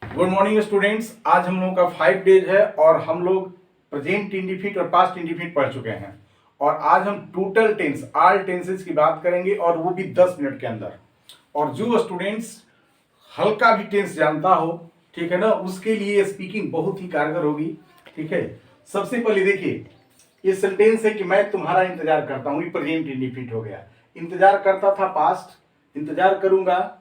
Good morning students. आज हम लोगों का 5 डेज है और हम लोग प्रेजेंट इंडिफिनिट और पास्ट इंडिफिनिट पढ़ चुके हैं। और आज हम टोटल टेंस, ऑल टेंसेस की बात करेंगे और वो भी 10 मिनट के अंदर। और जो स्टूडेंट्स हल्का भी टेंस जानता हो, ठीक है ना, उसके लिए स्पीकिंग बहुत ही कारगर होगी। ठीक है, सबसे पहले देखिए, ये सेंटेंस है कि मैं तुम्हारा इंतजार करता हूँ। ये प्रेजेंट इंडिफिनिट हो गया। इंतजार करता था पास्ट, इंतजार करूंगा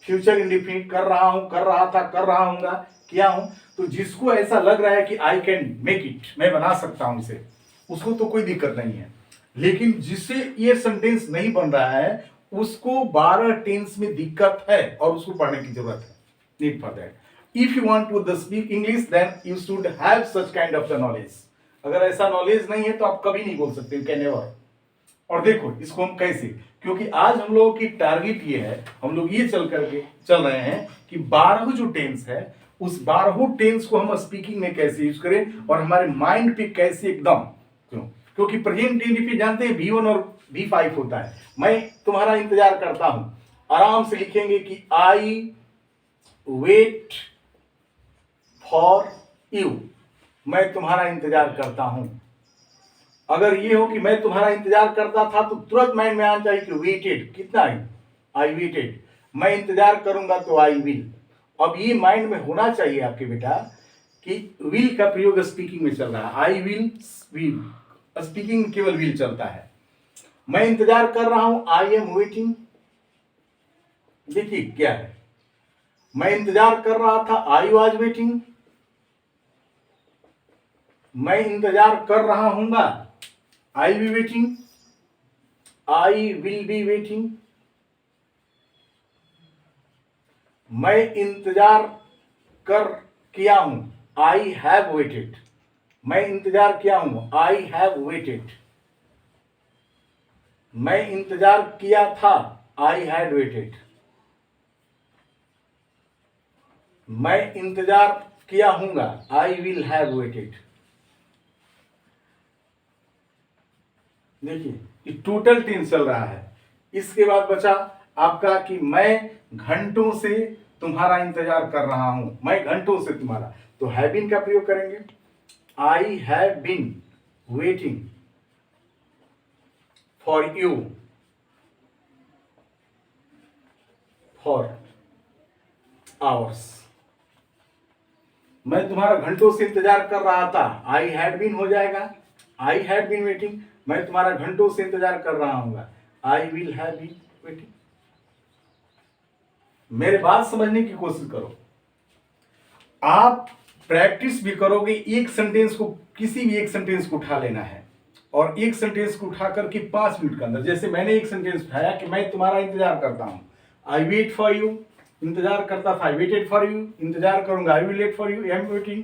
फ्यूचर इंडिफिनिट, कर रहा हूं, कर रहा था, कर रहा हूंगा, किया हूं। तो जिसको ऐसा लग रहा है कि आई कैन मेक इट, मैं बना सकता हूं इसे, उसको तो कोई दिक्कत नहीं है। लेकिन जिससे ये सेंटेंस नहीं बन रहा है, उसको 12 टेंस में दिक्कत है और उसको पढ़ने की जरूरत है। Need for that. If you want to speak English then you should have such kind of the knowledge. अगर ऐसा नॉलेज नहीं है तो आप कभी नहीं बोल सकते, कैन नेवर। और देखो इसको हम कैसे, क्योंकि आज हम लोगों की टारगेट ये है, हम लोग ये चल रहे हैं कि 12 जो टेंस है, उस 12 टेंस को हम स्पीकिंग में कैसे यूज करें और हमारे माइंड पे कैसे एकदम, क्योंकि प्रेजेंट इंडिफिनिट जानते हैं V1 और V5 होता है। मैं तुम्हारा इंतजार करता हूं, आराम से लिखेंगे कि आई वेट फॉर यू, मैं तुम्हारा इंतजार करता हूं। अगर ये हो कि मैं तुम्हारा इंतजार करता था तो तुरंत माइंड में आना चाहिए कि वेटेड, कितना है, आई वेटेड। मैं इंतजार करूंगा तो आई विल। अब ये माइंड में होना चाहिए आपके बेटा कि विल का प्रयोग स्पीकिंग में चल रहा है। आई विल, विल, स्पीकिंग केवल विल चलता है। मैं इंतजार कर रहा हूं, आई एम वेटिंग। देखिए क्या है, मैं इंतजार कर रहा था, आई वॉज वेटिंग। मैं इंतजार कर रहा हूंगा, I be waiting, I will be waiting. मैं इंतजार कर किया हूं, आई हैव वेटेड। मैं इंतजार किया हूं, आई हैव वेटेड। मैं इंतजार किया था, आई हैड वेटेड। मैं इंतजार किया हूंगा, आई विल हैव वेटेड। देखिए ये टोटल टेंस चल रहा है। इसके बाद बचा आपका कि मैं घंटों से तुम्हारा इंतजार कर रहा हूं। मैं घंटों से तुम्हारा, तो हैव बीन का प्रयोग करेंगे। I have been waiting for you for hours. मैं तुम्हारा घंटों से इंतजार कर रहा था, आई हैड बीन हो जाएगा, आई हैड बीन वेटिंग। मैं तुम्हारा घंटों से इंतजार कर रहा हूँ, I will have been waiting. मेरे बात समझने की कोशिश करो। आप प्रैक्टिस भी करोगे, एक सेंटेंस को, किसी भी एक सेंटेंस को उठा लेना है और एक सेंटेंस को उठा करके 5 मिनट के अंदर, जैसे मैंने एक सेंटेंस उठाया कि मैं तुम्हारा इंतजार करता हूं, आई वेट फॉर यू। इंतजार करता था, आई वेटेड फॉर यू। इंतजार करूंगा, I will wait for you, I am waiting.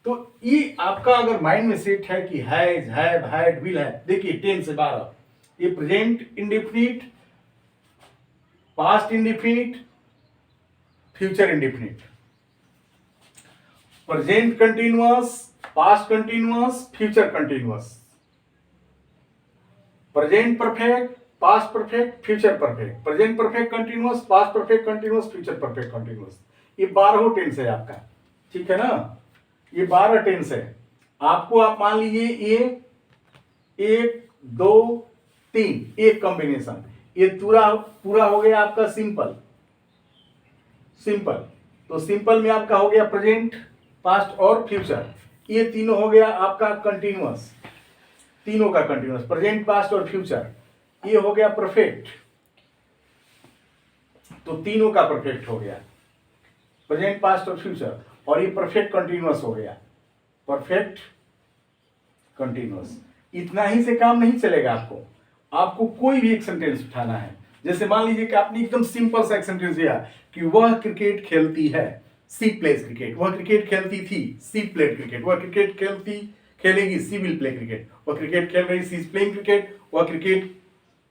तो ये आपका अगर माइंड में सेट है कि हैज, हैव, हैड, विल है। देखिए 10 से 12, ये present indefinite, past indefinite, future indefinite, present continuous, past continuous, future continuous, present perfect, past perfect, future perfect, present perfect continuous, past perfect continuous, future perfect continuous. ये 12 tense है आपका, ठीक है ना। ये 12 टेंस है आपको। आप मान लीजिए ये 1 2 3 एक कॉम्बिनेशन, ये पूरा पूरा हो गया आपका सिंपल। सिंपल, तो सिंपल में आपका हो गया प्रेजेंट, पास्ट और फ्यूचर। ये तीनों हो गया आपका कंटिन्यूअस, तीनों का कंटिन्यूअस, प्रेजेंट, पास्ट और फ्यूचर। ये हो गया परफेक्ट, तो तीनों का परफेक्ट हो गया, प्रेजेंट, पास्ट और फ्यूचर। और ये परफेक्ट कंटिन्यूअस हो गया, परफेक्ट कंटिन्यूअस। इतना ही से काम नहीं चलेगा आपको। आपको कोई भी एक सेंटेंस उठाना है। जैसे मान लीजिए कि आपने एकदम सिंपल सा एक सेंटेंस दिया कि वह क्रिकेट खेलती है, सी प्लेज क्रिकेट। वह क्रिकेट खेलती थी, सी प्लेड क्रिकेट। वह क्रिकेट खेलती खेलेगी, सी विल प्ले क्रिकेट। वह क्रिकेट खेल रही, सी इज प्लेइंग क्रिकेट। वह क्रिकेट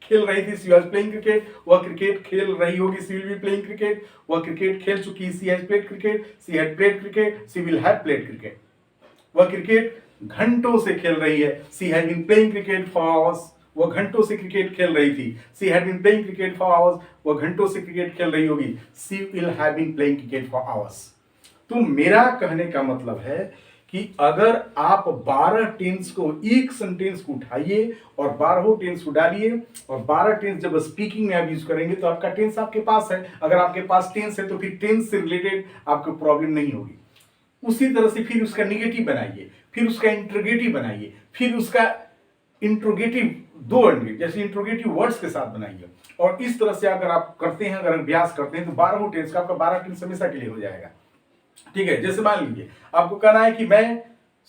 खेल रही थी, सी वाज प्लेइंग क्रिकेट। वह क्रिकेट खेल रही होगी, she will be playing cricket. वह क्रिकेट खेल चुकी, she has played cricket. She had played cricket, she will have played cricket. वह क्रिकेट घंटों से खेल रही है, she had been playing cricket for hours. वह घंटों से क्रिकेट खेल रही थी, she had been playing cricket for hours. वह घंटों से क्रिकेट खेल रही होगी, she will have been playing cricket for hours. तो मेरा कहने का मतलब है कि अगर आप 12 टेंस को एक सेंटेंस को उठाइए और 12 टेंस को डालिए और 12 टेंस जब स्पीकिंग में आप यूज करेंगे तो आपका टेंस आपके पास है। अगर आपके पास टेंस है तो फिर टेंस से रिलेटेड आपको प्रॉब्लम नहीं होगी। उसी तरह से फिर उसका निगेटिव बनाइए, फिर उसका इंट्रोगेटिव बनाइए, फिर उसका इंट्रोगेटिव दो वर्ड जैसे इंट्रोगेटिव वर्ड्स के साथ बनाइए। और इस तरह से अगर आप करते हैं, अगर अभ्यास करते हैं तो 12 टेंस का आपका 12 टेंस हमेशा के लिए हो जाएगा। ठीक है, जैसे मान लीजिए आपको कहना है कि मैं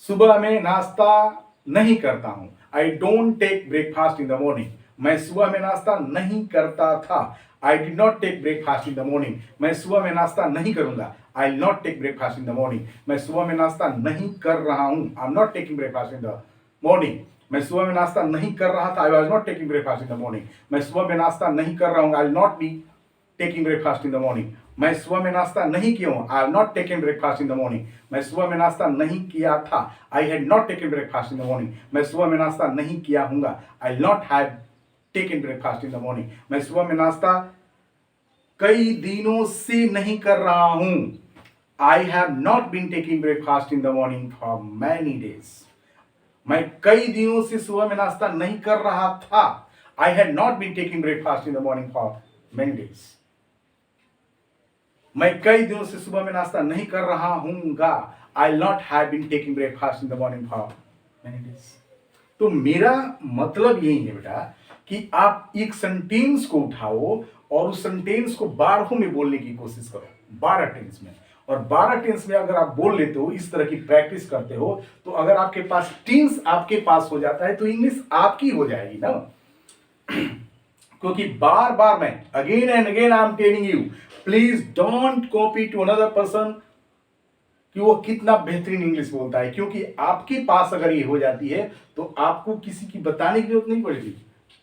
सुबह में नाश्ता नहीं करता हूं, I don't take breakfast in the morning. मैं सुबह में नाश्ता नहीं करता था, I did not take breakfast in the morning. मैं सुबह में नाश्ता नहीं करूंगा, I will not take breakfast in the morning. मैं सुबह में नाश्ता नहीं कर रहा हूं, I am not taking breakfast in the morning. मैं सुबह में नाश्ता नहीं कर रहा था, I was not taking breakfast in the morning. मैं सुबह में नाश्ता नहीं कर रहा हूं, I will not be taking breakfast in the morning. मैं सुबह में नाश्ता नहीं किया हूं, I have not taken breakfast in the morning. मैं सुबह में नाश्ता नहीं किया था, I had not taken breakfast in the morning. मैं सुबह में नाश्ता नहीं किया हूंगा, I will not have taken breakfast in the morning. मैं सुबह में नाश्ता कई दिनों से नहीं कर रहा हूं, I have not been taking breakfast in the morning for many days. मैं कई दिनों से सुबह में नाश्ता नहीं कर रहा था, I had not been taking breakfast in the morning for many days. मैं कई दिनों से सुबह में नाश्ता नहीं कर रहा हूंगा, I will not have been taking breakfast in the morning for many days. तो मेरा मतलब यही है बेटा कि आप एक सेंटेंस को उठाओ और उस सेंटेंस को 12 में बोलने की कोशिश करो, 12 टेंस में। और 12 टेंस में अगर आप बोल लेते हो, इस तरह की प्रैक्टिस करते हो, तो अगर आपके पास टेंस आपके पास हो जाता है तो इंग्लिश आपकी हो जाएगी ना। क्योंकि बार बार मैं again and again I am telling you, please don't copy to another person कि वो कितना बेहतरीन इंग्लिश बोलता है, क्योंकि आपके पास अगर ये हो जाती है तो आपको किसी की बताने की जरूरत नहीं पड़ेगी।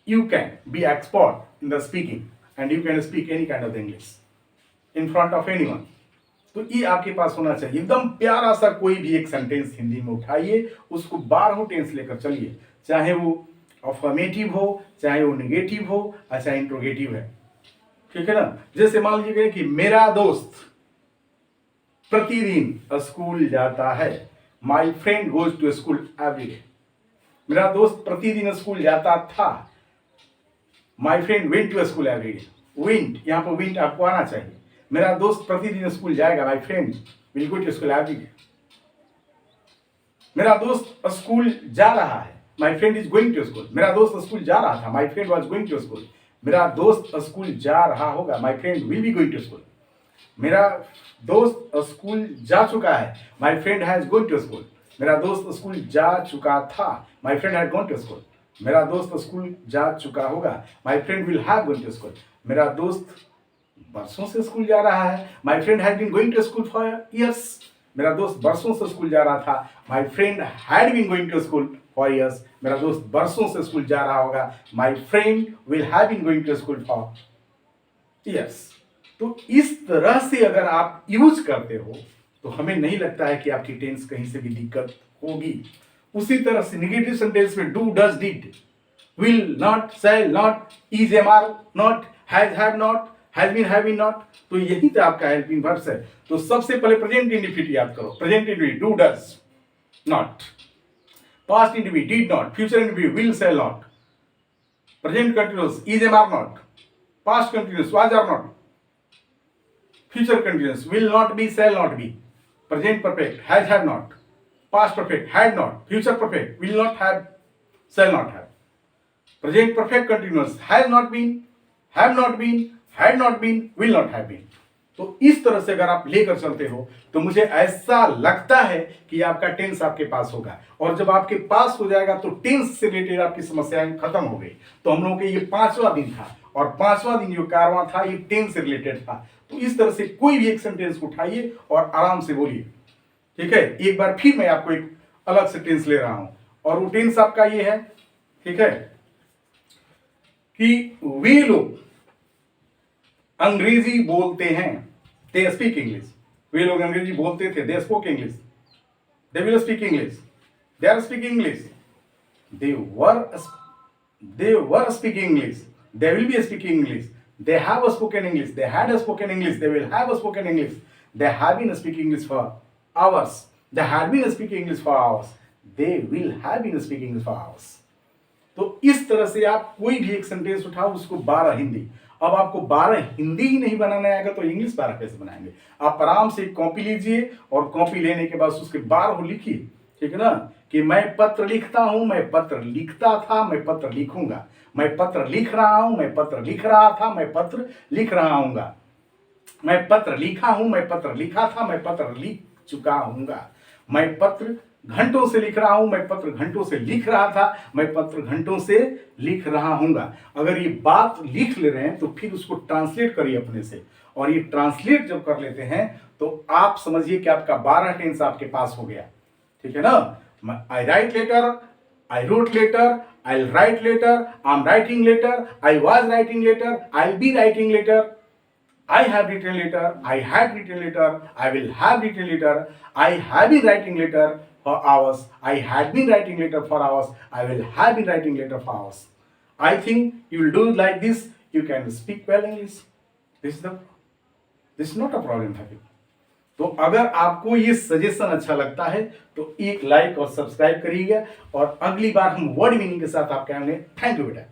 You can be expert in the speaking and you can speak any kind of English in front of anyone. तो ये आपके पास होना चाहिए। एकदम प्यारा सा कोई भी एक सेंटेंस हिंदी में उठाइए, उसको 12 टेंस लेकर चलिए, चाहे वो अफर्मेटिव हो, चाहे वो नेगेटिव हो, चाहे इंट्रोगेटिव है। ठीक है ना। जैसे मान लीजिए कि मेरा दोस्त प्रतिदिन स्कूल जाता है, my friend goes to school every day. मेरा दोस्त प्रतिदिन स्कूल जाता था, my friend went to school every day. Went, यहाँ पर विंट आपको आना चाहिए। मेरा दोस्त प्रतिदिन स्कूल जाएगा, my friend will go to school every day. मेरा दोस्त स्कूल जा रहा है, my friend is going to school. मेरा दोस्त स्कूल जा रहा था, my friend was going to school. मेरा दोस्त स्कूल जा रहा होगा, my friend will be going to school. मेरा दोस्त स्कूल जा चुका है, my friend has going to school. मेरा दोस्त स्कूल जा चुका था, my friend had gone to school. मेरा दोस्त स्कूल जा चुका होगा, my friend will have gone to school. मेरा दोस्त बरसों से स्कूल जा रहा है, my friend had been going to school for years. मेरा दोस्त बरसों से स्कूल जा रहा था, my friend had been going to school for years. मेरा दोस्त बरसों से स्कूल जा रहा होगा, my friend will have been going to school for years. तो इस तरह से अगर आप यूज करते हो तो हमें नहीं लगता है कि आपकी टेंस कहीं से भी दिक्कत होगी। उसी तरह से नेगेटिव सेंटेंस में do, does, did, will not, shall not, is, am, are not, has, have not, has been, have been not, तो यही तो आपका हेल्पिंग वर्ब्स है। तो सबसे पहले प्रेजेंट इंडेफिनिट याद करो। Present indefinite do, does, not. Past indefinite did not. Future indefinite will, shall not. Present continuous is, am, are not. Past continuous was, are not. Future continuous will not be, shall not be. Present perfect has, have not. Past perfect had not. Future perfect will not have, shall not have. Present perfect continuous has not been, have not been, had not been, will not have been. तो इस तरह से अगर आप लेकर चलते हो तो मुझे ऐसा लगता है कि आपका टेंस आपके पास होगा। और जब आपके पास हो जाएगा तो टेंस से रिलेटेड आपकी समस्याएं खत्म हो गई। तो हम लोगों के ये 5वां दिन था और 5वां दिन जो कारवां था ये टेंस से रिलेटेड था। तो इस तरह से कोई भी एक सेंटेंस को उठाइए और आराम से बोलिए। ठीक है, एक बार फिर मैं आपको एक अलग से टेंस ले रहा हूं और वो टेंस आपका ये है, ठीक है, कि वे लोग अंग्रेजी बोलते हैं, दे स्पीक इंग्लिश। वे लोग अंग्रेजी बोलते थे, they spoke English. They will speak English, they are speaking English. They were speaking English, they will be speaking English. They have spoken English, they had spoken English, they will have spoken English, they have been speaking English for hours, they had been speaking English for hours, they will have been speaking English for hours। तो इस तरह से आप कोई भी एक sentence उठाओ, उसको 12 हिंदी। अब आपको 12 हिंदी ही नहीं बनाना आएगा तो इंग्लिश 12 कैसे बनाएंगे? आप आराम से कॉपी लीजिए और कॉपी लेने के बाद उसके 12 लिखिए, ठीक है ना, कि मैं पत्र लिखता हूं, मैं पत्र लिखता था, मैं पत्र लिखूंगा, मैं पत्र लिख रहा हूं, मैं पत्र लिख रहा था, मैं पत्र लिख रहा हूंगा, मैं पत्र लिखा हूं, मैं पत्र लिखा था, मैं पत्र लिख चुका हूंगा, मैं पत्र घंटों से लिख रहा हूं, मैं पत्र घंटों से लिख रहा था, मैं पत्र घंटों से लिख रहा हूंगा। अगर ये बात लिख ले रहे हैं तो फिर उसको ट्रांसलेट करिए अपने से, और ये ट्रांसलेट जब कर लेते हैं तो आप समझिए कि आपका 12 टेंस आपके पास हो गया, ठीक है ना। I write letter, I wrote letter, I write letter, I am writing letter, I was writing letter, I be writing letter, I have written letter, I had written letter, I will have written letter, I have been writing letter for hours, I had been writing letter for hours, I will have been writing letter for hours। I think you will do like this, you can speak well English। This is not a problem for you। तो अगर आपको ये suggestion अच्छा लगता है तो एक like और सब्सक्राइब करिएगा, और अगली बार हम वर्ड मीनिंग के साथ आपके आएंगे। थैंक यू बेटा।